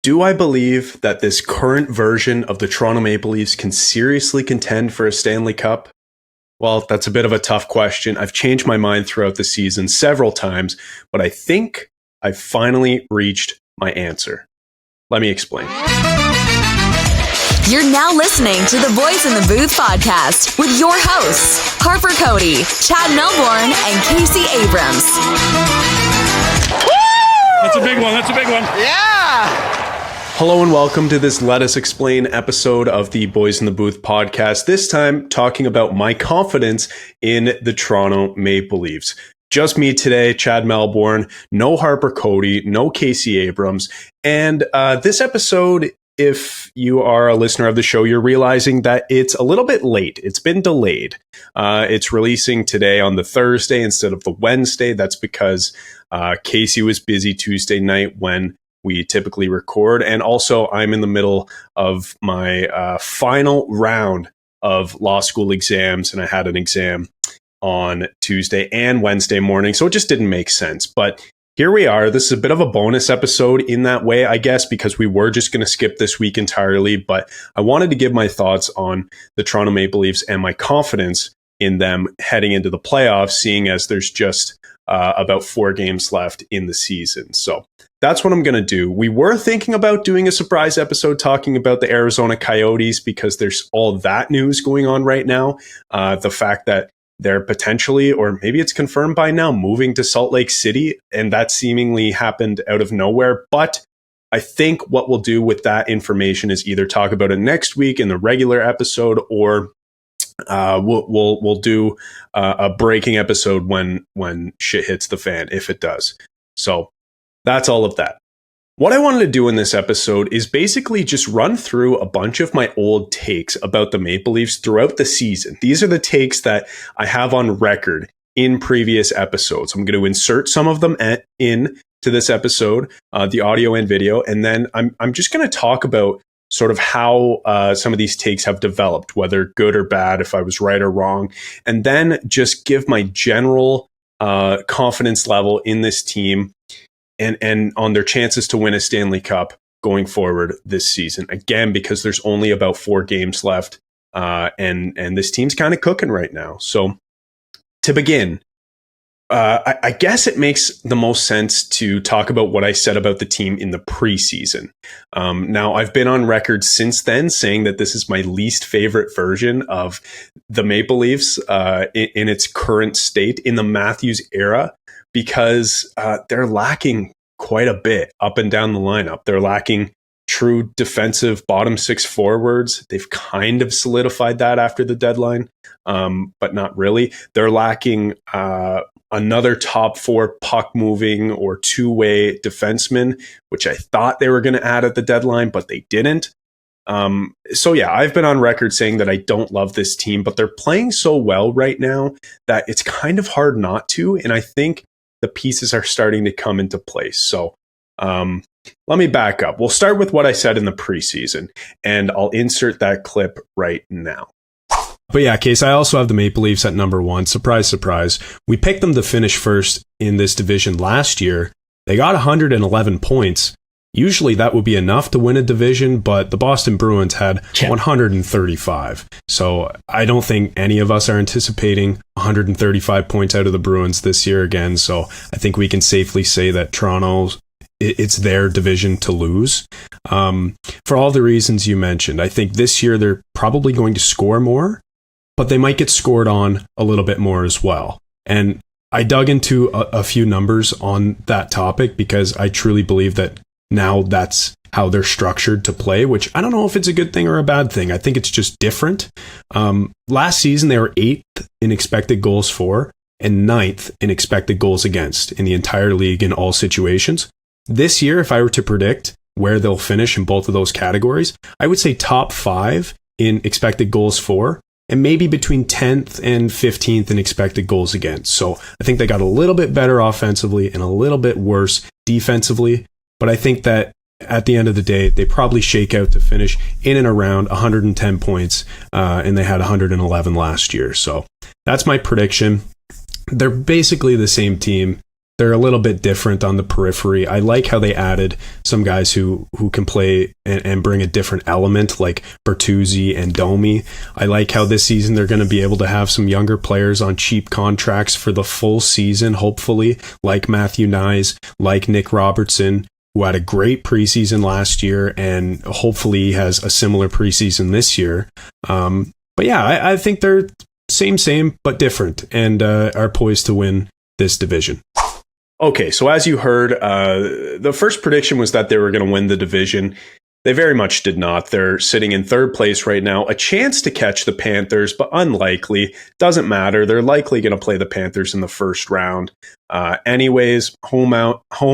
Do I believe that this current version of the Toronto Maple Leafs can seriously contend for a Stanley Cup? Well, that's a bit of a tough question. I've changed my mind throughout the season several times, but I think I've finally reached my answer. Let me explain. You're now listening to the Boys in the Booth podcast with your hosts, Harper Cody, Chad Melbourne, and Casey Abrams. That's a big one. Yeah! Hello and welcome to this Let Us Explain episode of the Boys in the Booth podcast. This time talking about my confidence in the Toronto Maple Leafs. Just me today, Chad Melbourne, no Harper Cody, no Casey Abrams. And this episode, if you are a listener of the show, you're realizing that it's a little bit late. It's been delayed. It's releasing today on the Thursday instead of the Wednesday. That's because Casey was busy Tuesday night when we typically record. And also, I'm in the middle of my final round of law school exams, and I had an exam on Tuesday and Wednesday morning, so it just didn't make sense. But here we are. This is a bit of a bonus episode in that way, I guess, because we were just going to skip this week entirely. But I wanted to give my thoughts on the Toronto Maple Leafs and my confidence in them heading into the playoffs, seeing as there's just about 4 games left in the season. So that's what I'm going to do. We were thinking about doing a surprise episode talking about the Arizona Coyotes because there's all that news going on right now. The fact that they're potentially, or maybe it's confirmed by now, moving to Salt Lake City, and that seemingly happened out of nowhere. But I think what we'll do with that information is either talk about it next week in the regular episode, or we'll do a breaking episode when shit hits the fan, if it does. So that's all of that. What I wanted to do in this episode is basically just run through a bunch of my old takes about the Maple Leafs throughout the season. These are the takes that I have on record in previous episodes. I'm going to insert some of them in to this episode, the audio and video, and then I'm just going to talk about sort of how some of these takes have developed, whether good or bad, if I was right or wrong, and then just give my general confidence level in this team and on their chances to win a Stanley Cup going forward this season. Again, because there's only about 4 games left, and this team's kind of cooking right now. So to begin, I guess it makes the most sense to talk about what I said about the team in the preseason. Now, I've been on record since then saying that this is my least favorite version of the Maple Leafs in its current state in the Matthews era, because they're lacking quite a bit up and down the lineup. They're lacking true defensive bottom 6 forwards. They've kind of solidified that after the deadline, but not really. They're lacking another top 4 puck moving or two-way defenseman, which I thought they were going to add at the deadline, but they didn't. So yeah, I've been on record saying that I don't love this team, but they're playing so well right now that it's kind of hard not to. And I think the pieces are starting to come into place. So let me back up. We'll start with what I said in the preseason, and I'll insert that clip right now. But yeah, Case, I also have the Maple Leafs at number 1. Surprise, surprise. We picked them to finish first in this division last year. They got 111 points. Usually that would be enough to win a division, but the Boston Bruins had 135. So I don't think any of us are anticipating 135 points out of the Bruins this year again. So I think we can safely say that Toronto's, it's their division to lose. For all the reasons you mentioned, I think this year they're probably going to score more, but they might get scored on a little bit more as well. And I dug into a few numbers on that topic because I truly believe that now that's how they're structured to play, which I don't know if it's a good thing or a bad thing. I think it's just different. Last season, they were 8th in expected goals for and 9th in expected goals against in the entire league in all situations. This year, if I were to predict where they'll finish in both of those categories, I would say top 5 in expected goals for and maybe between 10th and 15th in expected goals against. So I think they got a little bit better offensively and a little bit worse defensively. But I think that at the end of the day, they probably shake out to finish in and around 110 points, and they had 111 last year. So that's my prediction. They're basically the same team they're a little bit different on the periphery. I like how they added some guys who can play and bring a different element, like Bertuzzi and Domi. I like how this season they're going to be able to have some younger players on cheap contracts for the full season, hopefully, like Matthew Nyes, like Nick Robertson, who had a great preseason last year and hopefully has a similar preseason this year. But yeah, I think they're same, but different, and are poised to win this division. Okay, so as you heard, the first prediction was that they were going to win the division. They very much did not. They're sitting in third place right now. A chance to catch the Panthers, but unlikely. Doesn't matter. They're likely going to play the Panthers in the first round. Anyways, home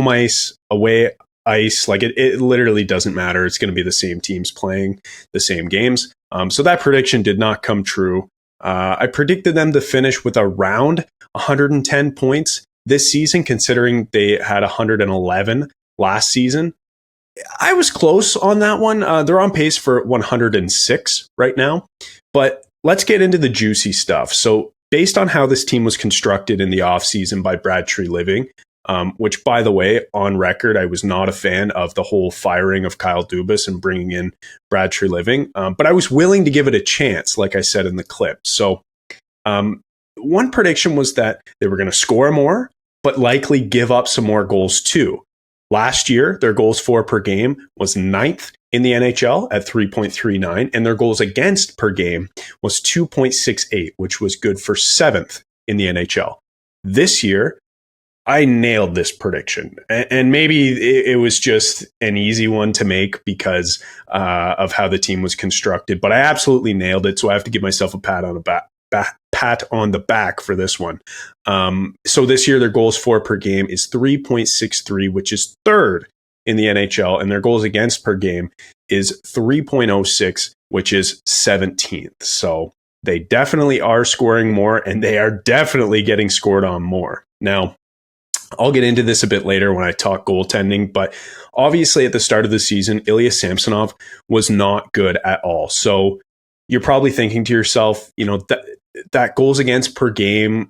ice, away ice, like it literally doesn't matter. It's going to be the same teams playing the same games. So that prediction did not come true. I predicted them to finish with around 110 points this season, considering they had 111 last season. I was close on that one. They're on pace for 106 right now. But let's get into the juicy stuff. So based on how this team was constructed in the offseason by Brad Treliving, which, by the way, on record, I was not a fan of the whole firing of Kyle Dubas and bringing in Brad Treliving. But I was willing to give it a chance, like I said in the clip. So one prediction was that they were going to score more, but likely give up some more goals too. Last year, their goals for per game was 9th in the NHL at 3.39, and their goals against per game was 2.68, which was good for 7th in the NHL. This year, I nailed this prediction, and maybe it was just an easy one to make because of how the team was constructed, but I absolutely nailed it, so I have to give myself a pat on the back for this one. So this year, their goals for per game is 3.63, which is 3rd in the NHL, and their goals against per game is 3.06, which is 17th. So they definitely are scoring more, and they are definitely getting scored on more. Now, I'll get into this a bit later when I talk goaltending, but obviously at the start of the season, Ilya Samsonov was not good at all. So you're probably thinking to yourself, that goals against per game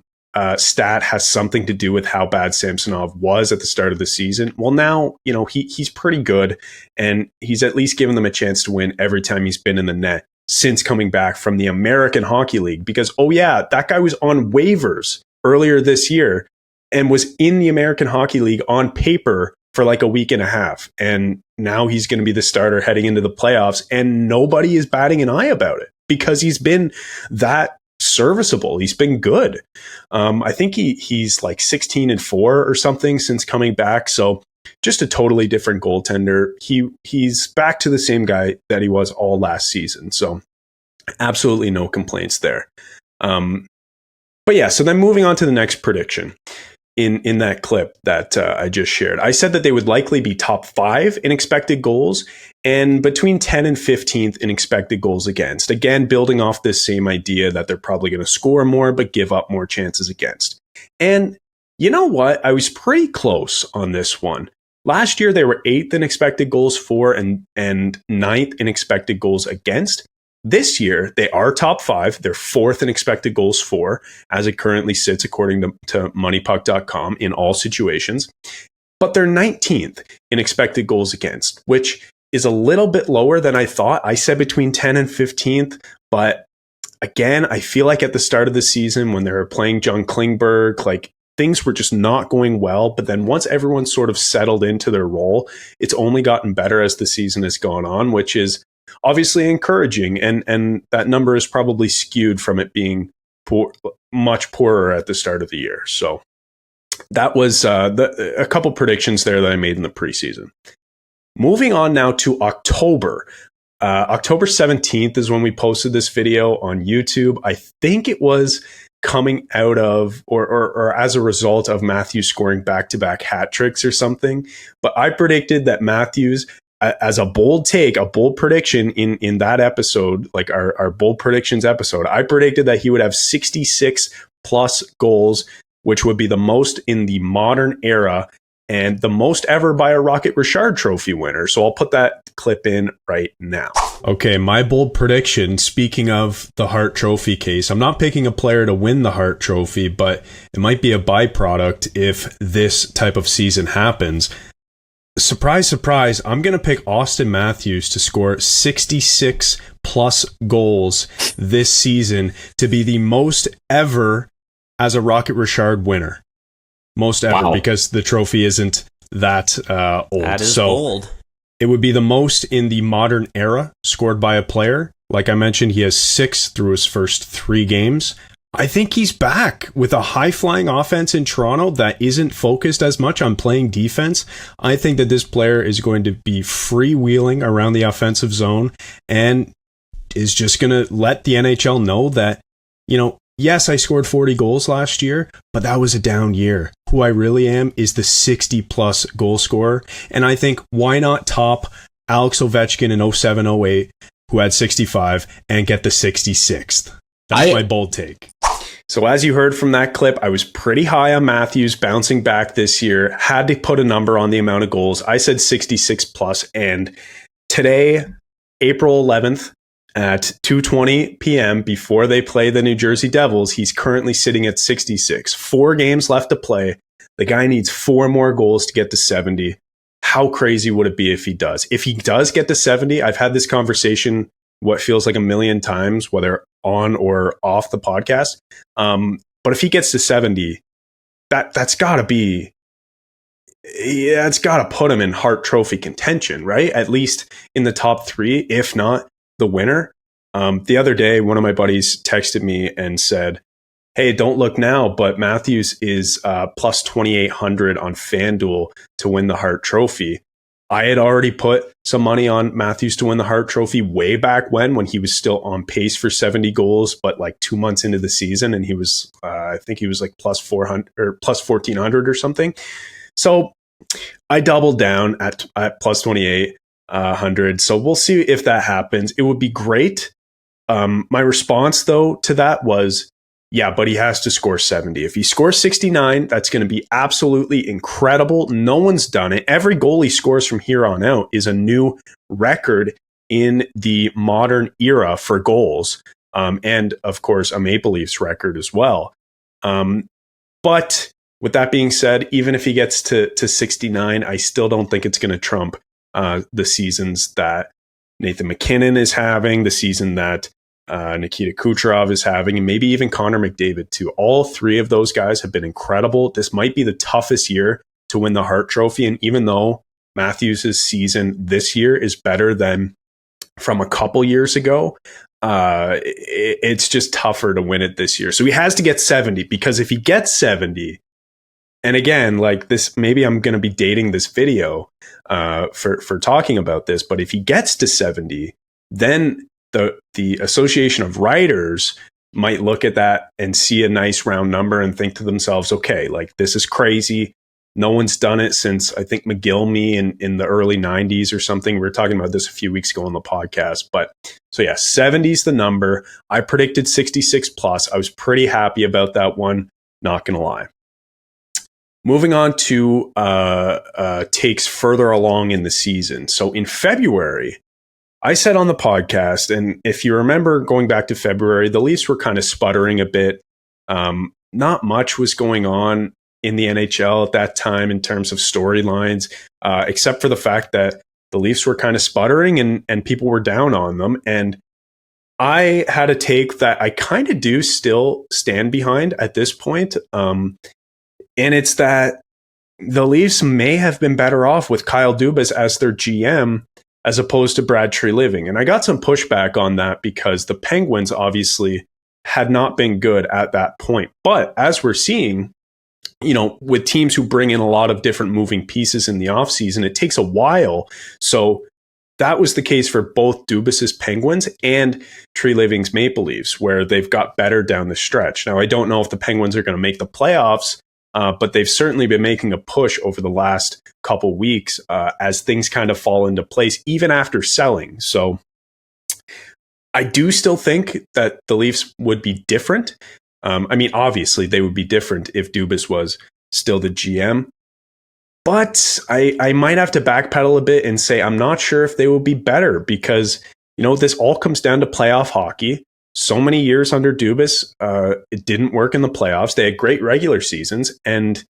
stat has something to do with how bad Samsonov was at the start of the season. Well, now, he's pretty good, and he's at least given them a chance to win every time he's been in the net since coming back from the American Hockey League. Because, that guy was on waivers earlier this year and was in the American Hockey League on paper for like a week and a half. And now he's going to be the starter heading into the playoffs, and nobody is batting an eye about it because he's been that serviceable. He's been good. I think he's like 16-4 or something since coming back. So just a totally different goaltender. He's back to the same guy that he was all last season. So absolutely no complaints there. But yeah, so then moving on to the next prediction. In that clip that I just shared, I said that they would likely be top 5 in expected goals and between 10 and 15th in expected goals against. Again, building off this same idea that they're probably going to score more but give up more chances against. And you know what? I was pretty close on this one. Last year, they were 8th in expected goals for and 9th in expected goals against. This year, they are top 5. They're 4th in expected goals for, as it currently sits, according to moneypuck.com, in all situations. But they're 19th in expected goals against, which is a little bit lower than I thought. I said between 10 and 15th, but again, I feel like at the start of the season when they were playing John Klingberg, like things were just not going well. But then once everyone sort of settled into their role, it's only gotten better as the season has gone on, which is obviously encouraging, and that number is probably skewed from it being much poorer at the start of the year. So that was a couple predictions there that I made in the preseason. Moving on now to October. October 17th is when we posted this video on YouTube. I think it was coming out of or as a result of Matthews scoring back-to-back hat tricks or something. But I predicted that Matthews, as a bold prediction in that episode, like our bold predictions episode, I predicted that he would have 66 plus goals, which would be the most in the modern era and the most ever by a Rocket Richard Trophy winner. So I'll put that clip in right now. Okay, my bold prediction, speaking of the Hart Trophy case, I'm not picking a player to win the Hart Trophy, but it might be a byproduct if this type of season happens. Surprise, surprise, I'm going to pick Auston Matthews to score 66 plus goals this season to be the most ever as a Rocket Richard winner. Most ever, because the trophy isn't that old. That is old. It would be the most in the modern era scored by a player. Like I mentioned, he has 6 through his first 3 games. I think he's back with a high-flying offense in Toronto that isn't focused as much on playing defense. I think that this player is going to be freewheeling around the offensive zone and is just going to let the NHL know that, yes, I scored 40 goals last year, but that was a down year. Who I really am is the 60-plus goal scorer. And I think why not top Alex Ovechkin in 07-08, who had 65, and get the 66th? That's my bold take. So as you heard from that clip, I was pretty high on Matthews bouncing back this year. Had to put a number on the amount of goals. I said 66 plus. And today, April 11th, at 2:20 p.m. before they play the New Jersey Devils, he's currently sitting at 66. 4 games left to play. The guy needs 4 more goals to get to 70. How crazy would it be if he does? If he does get to 70, I've had this conversation what feels like a million times, whether on or off the podcast. But if he gets to 70, that's got to be... Yeah, it's got to put him in Hart Trophy contention, right? At least in the top 3, if not the winner. The other day, one of my buddies texted me and said, hey, don't look now, but Matthews is plus 2,800 on FanDuel to win the Hart Trophy. I had already put some money on Matthews to win the Hart Trophy way back when he was still on pace for 70 goals, but like 2 months into the season, and he was, I think he was like plus 400 or plus 1,400 or something. So I doubled down at plus 2,800. So we'll see if that happens. It would be great. My response, though, to that was, yeah, but he has to score 70. If he scores 69, that's going to be absolutely incredible. No one's done it. Every goal he scores from here on out is a new record in the modern era for goals. And, of course, a Maple Leafs record as well. But with that being said, even if he gets to 69, I still don't think it's going to trump the seasons that Nathan McKinnon is having, the season that Nikita Kucherov is having, and maybe even Connor McDavid too. All 3 of those guys have been incredible. This might be the toughest year to win the Hart Trophy. And even though Matthews' season this year is better than from a couple years ago, it's just tougher to win it this year. So he has to get 70, because if he gets 70, and again, like this, maybe I'm going to be dating this video for talking about this, but if he gets to 70, then the Association of Writers might look at that and see a nice round number and think to themselves, okay, like this is crazy. No one's done it since, I think, McGillney in the early 90s or something. We were talking about this a few weeks ago on the podcast. But so yeah, 70 is the number. I predicted 66 plus. I was pretty happy about that one, not going to lie. Moving on to takes further along in the season. So in February, I said on the podcast, and if you remember going back to February, the Leafs were kind of sputtering a bit. Not much was going on in the NHL at that time in terms of storylines, except for the fact that the Leafs were kind of sputtering and people were down on them. And I had a take that I kind of do still stand behind at this point. And it's that the Leafs may have been better off with Kyle Dubas as their GM as opposed to Brad Treliving. And I got some pushback on that because the Penguins obviously had not been good at that point. But as we're seeing, with teams who bring in a lot of different moving pieces in the offseason, it takes a while. So that was the case for both Dubas's Penguins and Treliving's Maple Leafs, where they've got better down the stretch. Now, I don't know if the Penguins are going to make the playoffs, but they've certainly been making a push over the last couple weeks as things kind of fall into place, even after selling. So I do still think that the Leafs would be different. Obviously, they would be different if Dubas was still the GM. But I might have to backpedal a bit and say I'm not sure if they will be better, because this all comes down to playoff hockey. So many years under Dubas, it didn't work in the playoffs. They had great regular seasons, and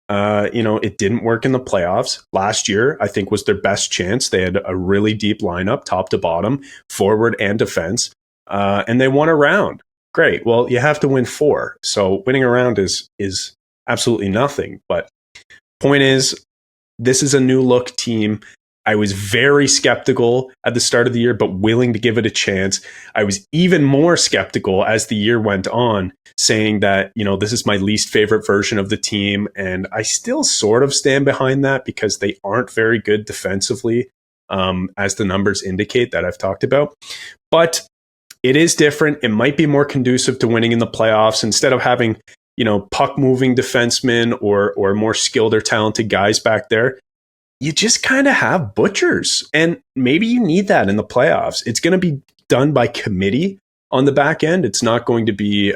it didn't work in the playoffs. Last year, I think, was their best chance. They had a really deep lineup, top to bottom, forward and defense, and they won a round. Great. Well, you have to win 4. So winning a round is absolutely nothing. But point is, this is a new look team. I was very skeptical at the start of the year, but willing to give it a chance. I was even more skeptical as the year went on, saying that, this is my least favorite version of the team. And I still sort of stand behind that because they aren't very good defensively, as the numbers indicate that I've talked about. But it is different. It might be more conducive to winning in the playoffs instead of having, puck moving defensemen or more skilled or talented guys back there. You just kind of have butchers, and maybe you need that in the playoffs. It's going to be done by committee on the back end. It's not going to be,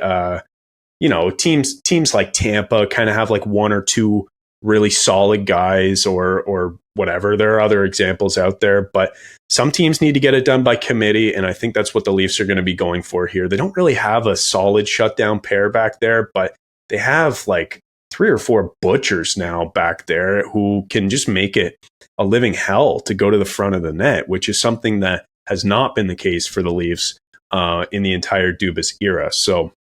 teams like Tampa kind of have like 1 or 2 really solid guys or whatever. There are other examples out there, but some teams need to get it done by committee, and I think that's what the Leafs are going to be going for here. They don't really have a solid shutdown pair back there, but they have like 3 or 4 butchers now back there who can just make it a living hell to go to the front of the net, which is something that has not been the case for the Leafs in the entire Dubas era. So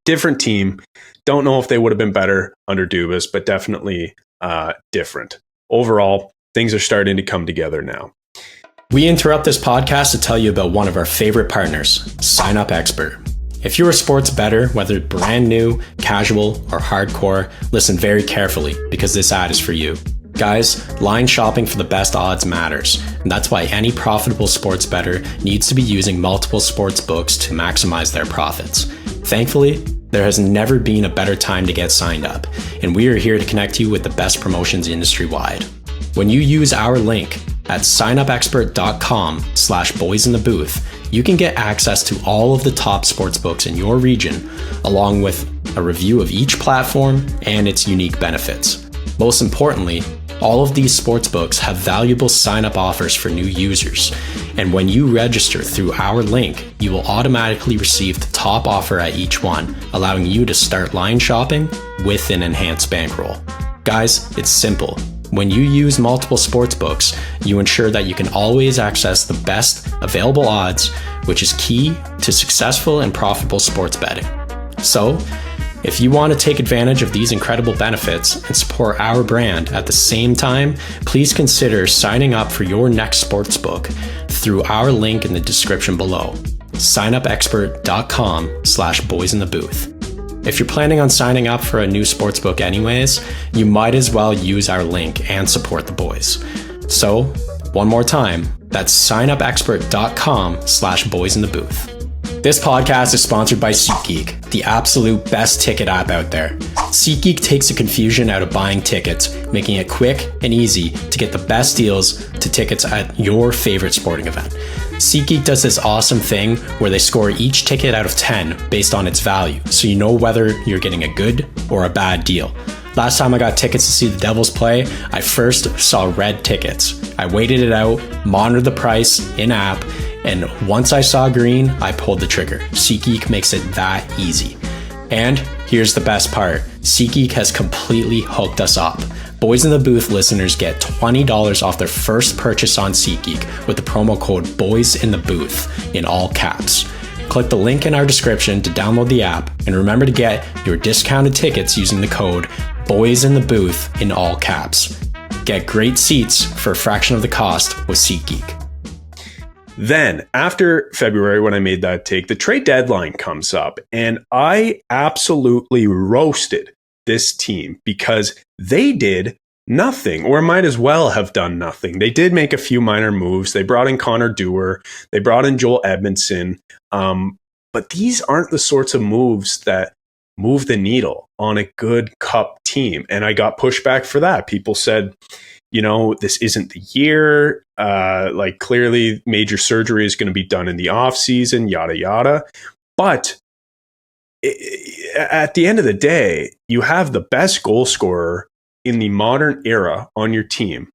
different team. Don't know if they would have been better under Dubas, but definitely different. Overall, things are starting to come together now. We interrupt this podcast to tell you about one of our favorite partners, Sign Up Expert. If you're a sports bettor, whether brand new, casual, or hardcore, listen very carefully because this ad is for you. Guys, line shopping for the best odds matters, and that's why any profitable sports bettor needs to be using multiple sports books to maximize their profits. Thankfully, there has never been a better time to get signed up, and we are here to connect you with the best promotions industry-wide. When you use our link at signupexpert.com/boysinthebooth, you can get access to all of the top sportsbooks in your region, along with a review of each platform and its unique benefits. Most importantly, all of these sportsbooks have valuable sign-up offers for new users, and when you register through our link, you will automatically receive the top offer at each one, allowing you to start line shopping with an enhanced bankroll. Guys, it's simple. When you use multiple sportsbooks, you ensure that you can always access the best available odds, which is key to successful and profitable sports betting. So, if you want to take advantage of these incredible benefits and support our brand at the same time, please consider signing up for your next sportsbook through our link in the description below, signupexpert.com/boysinthebooth. If you're planning on signing up for a new sportsbook anyways, you might as well use our link and support the boys. So, one more time, that's signupexpert.com/boysinthebooth. This podcast is sponsored by SeatGeek, the absolute best ticket app out there. SeatGeek takes the confusion out of buying tickets, making it quick and easy to get the best deals to tickets at your favorite sporting event. SeatGeek does this awesome thing where they score each ticket out of 10 based on its value, so you know whether you're getting a good or a bad deal. Last time I got tickets to see the Devils play, I first saw red tickets. I waited it out, monitored the price in-app, and once I saw green, I pulled the trigger. SeatGeek makes it that easy. And here's the best part. SeatGeek has completely hooked us up. Boys in the Booth listeners get $20 off their first purchase on SeatGeek with the promo code BOYSINTHEBOOTH in all caps. Click the link in our description to download the app, and remember to get your discounted tickets using the code BOYSINTHEBOOTH in all caps. Get great seats for a fraction of the cost with SeatGeek. Then, after February, when I made that take, the trade deadline comes up, and I absolutely roasted this team because they did nothing, or might as well have done nothing. They did make a few minor moves. They brought in Connor Dewar. They brought in Joel Edmondson. But these aren't the sorts of moves that move the needle on a good cup team. And I got pushback for that. People said, this isn't the year. Clearly major surgery is going to be done in the off season, yada, yada. But at the end of the day, you have the best goal scorer in the modern era on your team.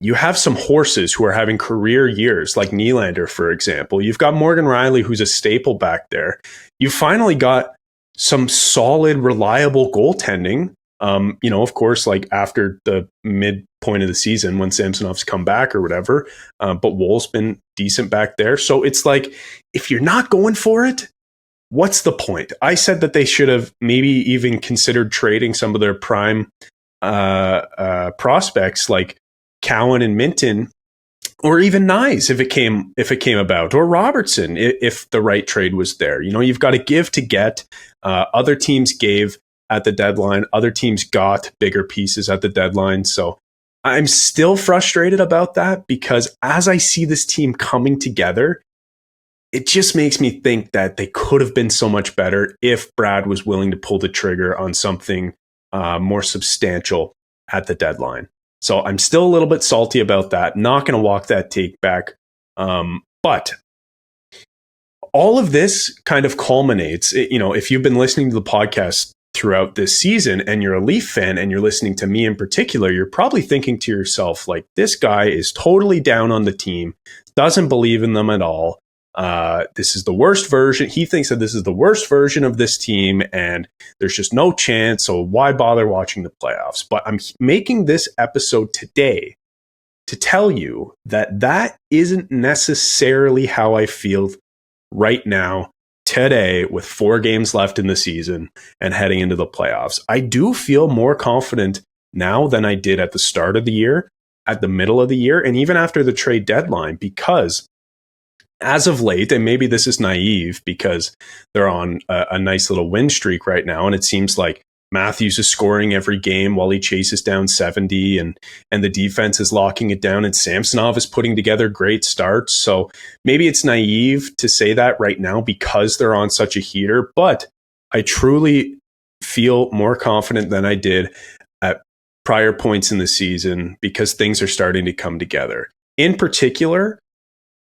you have some horses who are having career years, like Nylander, for example. You've got Morgan Rielly, who's a staple back there. You finally got some solid, reliable goaltending. Of course, like after the midpoint of the season when Samsonov's come back or whatever, but Wool's been decent back there. So it's like, if you're not going for it, what's the point? I said that they should have maybe even considered trading some of their prime prospects like Cowan and Minton, or even Nyes if it came about, or Robertson if the right trade was there. You've got to give to get. Other teams gave at the deadline. Other teams got bigger pieces at the deadline. So I'm still frustrated about that, because as I see this team coming together, it just makes me think that they could have been so much better if Brad was willing to pull the trigger on something more substantial at the deadline. So I'm still a little bit salty about that. Not going to walk that take back. But all of this kind of culminates, if you've been listening to the podcast throughout this season and you're a Leaf fan and you're listening to me in particular, you're probably thinking to yourself, like, this guy is totally down on the team, doesn't believe in them at all. This is the worst version. He thinks that this is the worst version of this team and there's just no chance. So why bother watching the playoffs? But I'm making this episode today to tell you that that isn't necessarily how I feel right now, today, with 4 games left in the season and heading into the playoffs. I do feel more confident now than I did at the start of the year, at the middle of the year, and even after the trade deadline, because as of late, and maybe this is naive because they're on a nice little win streak right now, and it seems like Matthews is scoring every game while he chases down 70, and the defense is locking it down, and Samsonov is putting together great starts. So maybe it's naive to say that right now because they're on such a heater, but I truly feel more confident than I did at prior points in the season because things are starting to come together. In particular,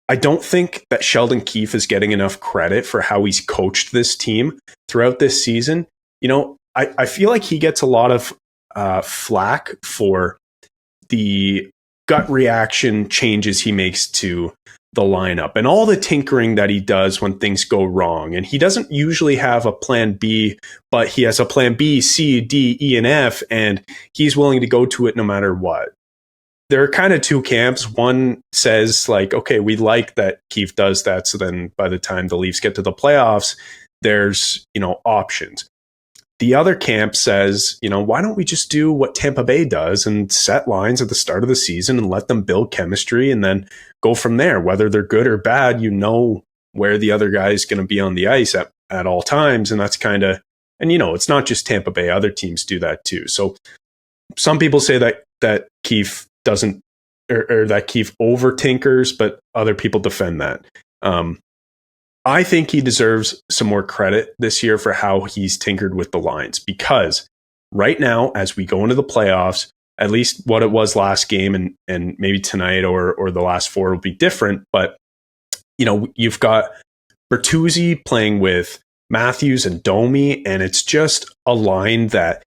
I don't think that Sheldon Keefe is getting enough credit for how he's coached this team throughout this season. I feel like he gets a lot of flack for the gut reaction changes he makes to the lineup and all the tinkering that he does when things go wrong. And he doesn't usually have a plan B, but he has a plan B, C, D, E, and F, and he's willing to go to it no matter what. There are kind of 2 camps. One says, like, okay, we like that Keefe does that, so then by the time the Leafs get to the playoffs, there's, options. The other camp says, why don't we just do what Tampa Bay does and set lines at the start of the season and let them build chemistry and then go from there. Whether they're good or bad, where the other guy is going to be on the ice at all times. And that's kind of, and it's not just Tampa Bay, other teams do that too. So some people say that Keefe doesn't, or that Keefe over tinkers, but other people defend that. I think he deserves some more credit this year for how he's tinkered with the lines, because right now, as we go into the playoffs, at least what it was last game and maybe tonight or the last 4 will be different. But, you've got Bertuzzi playing with Matthews and Domi, and it's just a line that,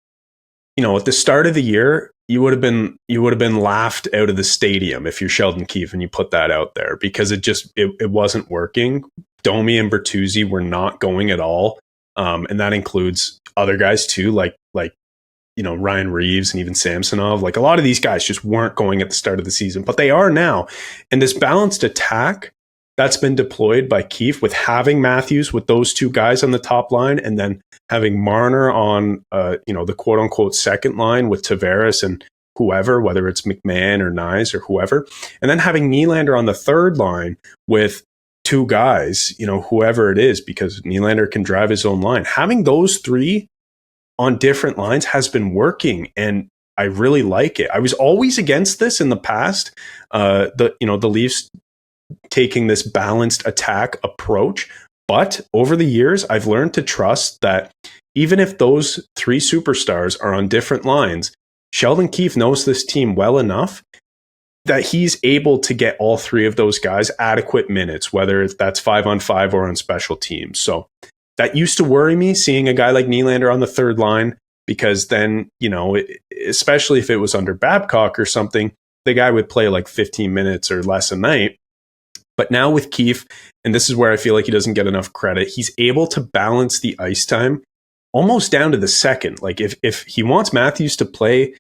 at the start of the year, you would have been laughed out of the stadium if you're Sheldon Keefe and you put that out there, because it wasn't working. Domi and Bertuzzi were not going at all, and that includes other guys too, like Ryan Reeves and even Samsonov. Like, a lot of these guys just weren't going at the start of the season, but they are now. And this balanced attack that's been deployed by Keefe, with having Matthews with those 2 guys on the top line, and then having Marner on the quote unquote second line with Tavares and whoever, whether it's McMahon or Nyes or whoever, and then having Nylander on the third line with 2 guys, whoever it is, because Nylander can drive his own line. Having those 3 on different lines has been working, and I really like it. I was always against this in the past. The Leafs taking this balanced attack approach, but over the years, I've learned to trust that even if those 3 superstars are on different lines, Sheldon Keefe knows this team well enough that he's able to get all 3 of those guys adequate minutes, whether that's 5-on-5 or on special teams. So that used to worry me, seeing a guy like Nylander on the third line, because then, especially if it was under Babcock or something, the guy would play like 15 minutes or less a night. But now with Keef, and this is where I feel like he doesn't get enough credit, he's able to balance the ice time almost down to the second. Like if he wants Matthews to play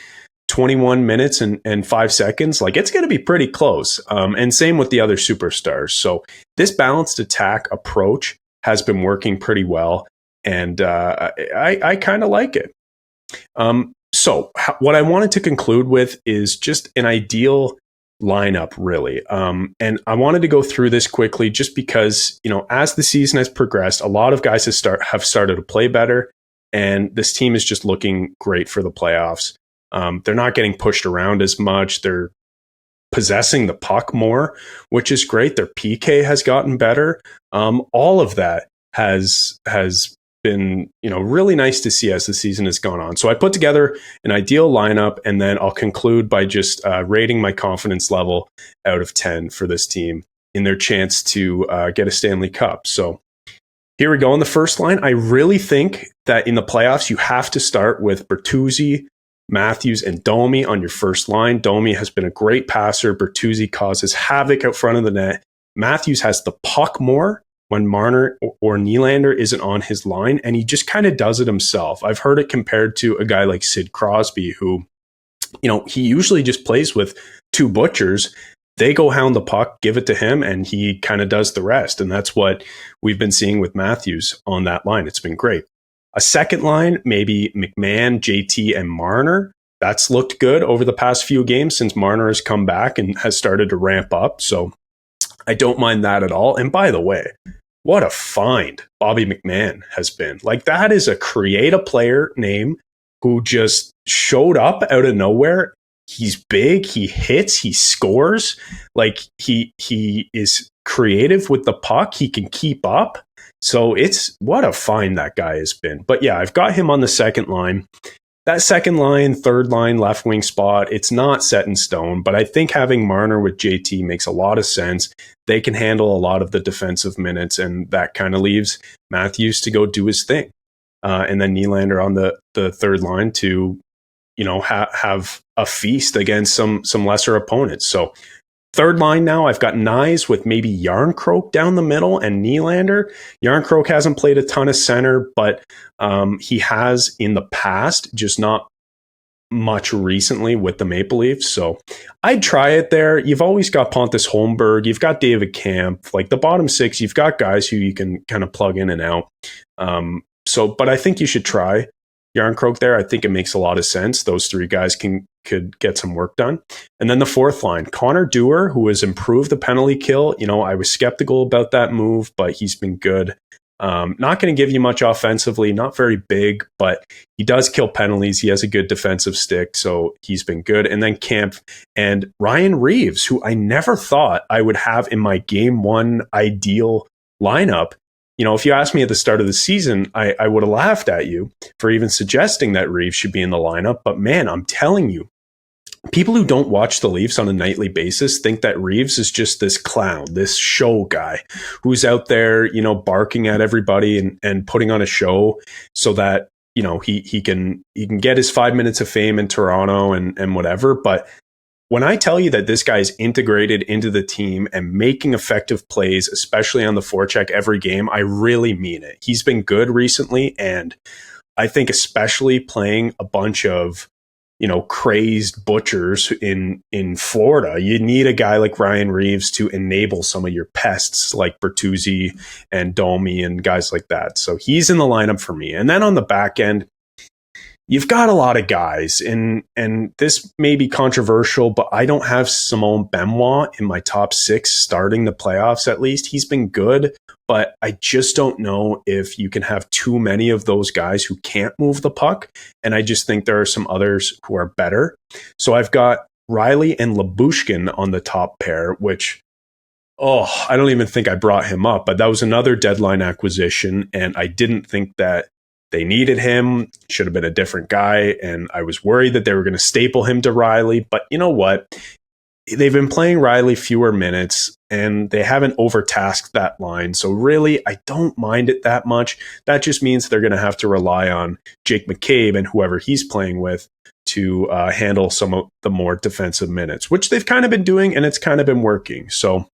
21 minutes and 5 seconds, like it's going to be pretty close. And same with the other superstars. So this balanced attack approach has been working pretty well. And I kind of like it. So what I wanted to conclude with is just an ideal lineup, really. And I wanted to go through this quickly just because, as the season has progressed, a lot of guys have started to play better. And this team is just looking great for the playoffs. They're not getting pushed around as much. They're possessing the puck more, which is great. Their PK has gotten better. All of that has been, really nice to see as the season has gone on. So I put together an ideal lineup, and then I'll conclude by just rating my confidence level out of 10 for this team in their chance to get a Stanley Cup. So here we go. In the first line, I really think that in the playoffs, you have to start with Bertuzzi, Matthews, and Domi on your first line. Domi has been a great passer. Bertuzzi causes havoc out front of the net. Matthews has the puck more when Marner or Nylander isn't on his line, and he just kind of does it himself. I've heard it compared to a guy like Sid Crosby, who, he usually just plays with two butchers. They go hound the puck, give it to him, and he kind of does the rest. And that's what we've been seeing with Matthews on that line. It's been great. A second line, maybe McMahon, JT, and Marner. That's looked good over the past few games since Marner has come back and has started to ramp up. So I don't mind that at all. And by the way, what a find Bobby McMahon has been. Like, that is a create-a-player name who just showed up out of nowhere. He's big, he hits, he scores. Like, he is creative with the puck. He can keep up. So it's what a find that guy has been. But yeah, I've got him on the second line. That second line, third line, left wing spot, it's not set in stone, but I think having Marner with JT makes a lot of sense. They can handle a lot of the defensive minutes, and that kind of leaves Matthews to go do his thing. And then Nylander on the third line to, have a feast against some lesser opponents. So third line now, I've got Nyes with maybe Yarncroke down the middle and Nylander. Yarncroke hasn't played a ton of center, but he has in the past, just not much recently with the Maple Leafs. So I'd try it there. You've always got Pontus Holmberg. You've got David Kampf. Like the bottom six, you've got guys who you can kind of plug in and out. But I think you should try Yarncroke there. I think it makes a lot of sense. Those three guys could get some work done. And then the fourth line, Connor Dewar, who has improved the penalty kill. I was skeptical about that move, but he's been good. Not going to give you much offensively, not very big, but he does kill penalties. He has a good defensive stick, so he's been good. And then Kampf and Ryan Reeves, who I never thought I would have in my game one ideal lineup. If you asked me at the start of the season, I would have laughed at you for even suggesting that Reeves should be in the lineup. But man, I'm telling you, people who don't watch the Leafs on a nightly basis think that Reeves is just this clown, this show guy who's out there, barking at everybody and putting on a show so that, he can get his 5 minutes of fame in Toronto and whatever. But when I tell you that this guy is integrated into the team and making effective plays, especially on the forecheck every game, I really mean it. He's been good recently, and I think especially playing a bunch of, crazed butchers in Florida, you need a guy like Ryan Reeves to enable some of your pests like Bertuzzi and Domi and guys like that. So he's in the lineup for me. And then on the back end, you've got a lot of guys, and this may be controversial, but I don't have Simone Benoit in my top six starting the playoffs at least. He's been good, but I just don't know if you can have too many of those guys who can't move the puck, and I just think there are some others who are better. So I've got Riley and Lyubushkin on the top pair, which, I don't even think I brought him up, but that was another deadline acquisition, and I didn't think that they needed him. Should have been a different guy. And I was worried that they were going to staple him to Riley. But you know what? They've been playing Riley fewer minutes, and they haven't overtasked that line. So really, I don't mind it that much. That just means they're going to have to rely on Jake McCabe and whoever he's playing with to handle some of the more defensive minutes, which they've kind of been doing, and it's kind of been working. So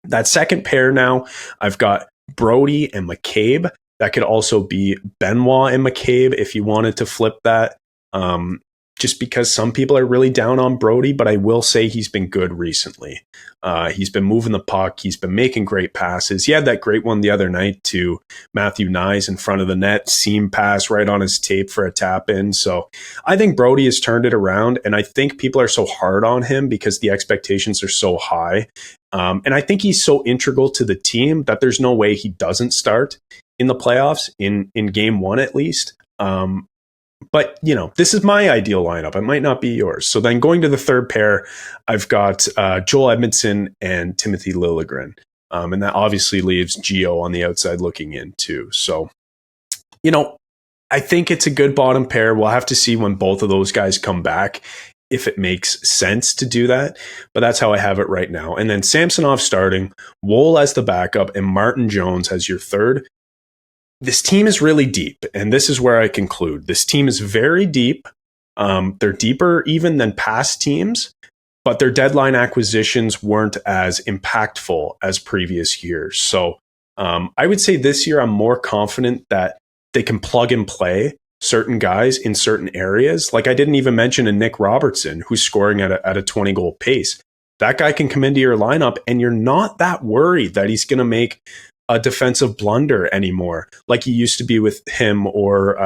that second pair now, I've got Brody and McCabe. That could also be Benoit and McCabe if you wanted to flip that. Just because some people are really down on Brody, but I will say he's been good recently. He's been moving the puck. He's been making great passes. He had that great one the other night to Matthew Nyes in front of the net, seam pass right on his tape for a tap in. So I think Brody has turned it around, and I think people are so hard on him because the expectations are so high. And I think he's so integral to the team that there's no way he doesn't start in the playoffs, in game one at least. But, this is my ideal lineup. It might not be yours. So then going to the third pair, I've got Joel Edmondson and Timothy Liljegren. And that obviously leaves Gio on the outside looking in too. So, I think it's a good bottom pair. We'll have to see when both of those guys come back if it makes sense to do that. But that's how I have it right now. And then Samsonov starting, Woll as the backup, and Martin Jones as your third. This team is really deep, and this is where I conclude. This team is very deep. They're deeper even than past teams, but their deadline acquisitions weren't as impactful as previous years. So I would say this year I'm more confident that they can plug and play certain guys in certain areas. Like I didn't even mention a Nick Robertson who's scoring at a 20-goal pace. That guy can come into your lineup, and you're not that worried that he's going to make a defensive blunder anymore, like he used to be with him, or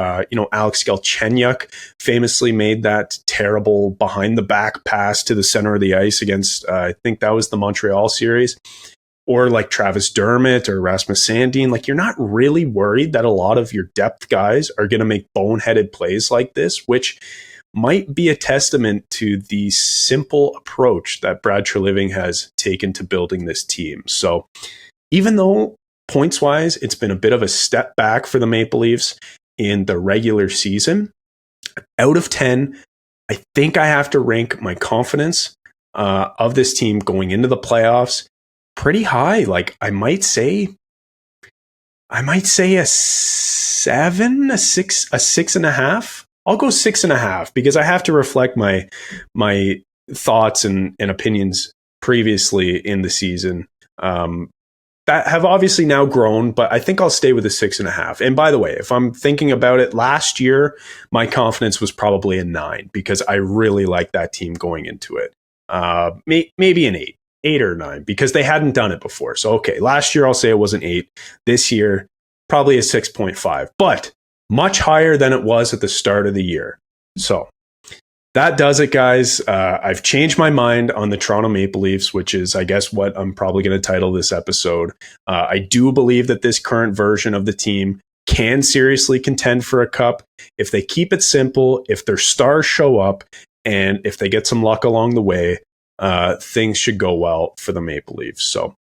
Alex Galchenyuk famously made that terrible behind the back pass to the center of the ice against I think that was the Montreal series, or like Travis Dermott or Rasmus Sandin. Like you're not really worried that a lot of your depth guys are going to make boneheaded plays like this, which might be a testament to the simple approach that Brad Treliving has taken to building this team. So even though points-wise, it's been a bit of a step back for the Maple Leafs in the regular season, out of 10, I think I have to rank my confidence of this team going into the playoffs pretty high. Like I might say a 7, a 6, a 6.5. I'll go 6.5 because I have to reflect my thoughts and opinions previously in the season. That have obviously now grown, but I think I'll stay with a 6.5. And by the way, if I'm thinking about it, last year, my confidence was probably a 9 because I really liked that team going into it. Maybe an 8 or 9 because they hadn't done it before. So, okay, last year I'll say it was an 8. This year, probably a 6.5, but much higher than it was at the start of the year. So that does it, guys. I've changed my mind on the Toronto Maple Leafs, which is, I guess, what I'm probably going to title this episode. I do believe that this current version of the team can seriously contend for a cup if they keep it simple, if their stars show up, and if they get some luck along the way. Things should go well for the Maple Leafs. So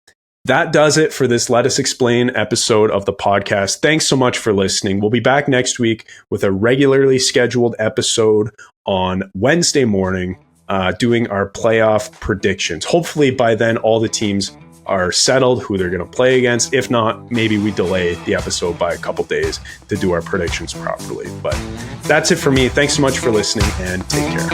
that does it for this Let Us Explain episode of the podcast. Thanks so much for listening. We'll be back next week with a regularly scheduled episode on Wednesday morning, doing our playoff predictions. Hopefully by then all the teams are settled, who they're going to play against. If not, maybe we delay the episode by a couple days to do our predictions properly. But that's it for me. Thanks so much for listening, and take care.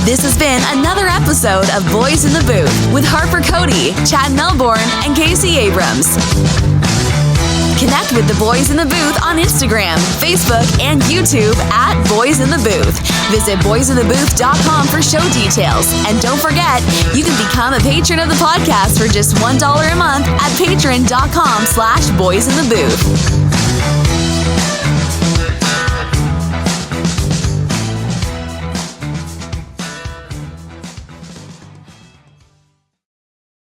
This has been another episode of Boys in the Booth with Harper Cody, Chad Melbourne, and Casey Abrams. Connect with the Boys in the Booth on Instagram, Facebook, and YouTube at Boys in the Booth. Visit boysinthebooth.com for show details. And don't forget, you can become a patron of the podcast for just $1 a month at patreon.com/boysinthebooth.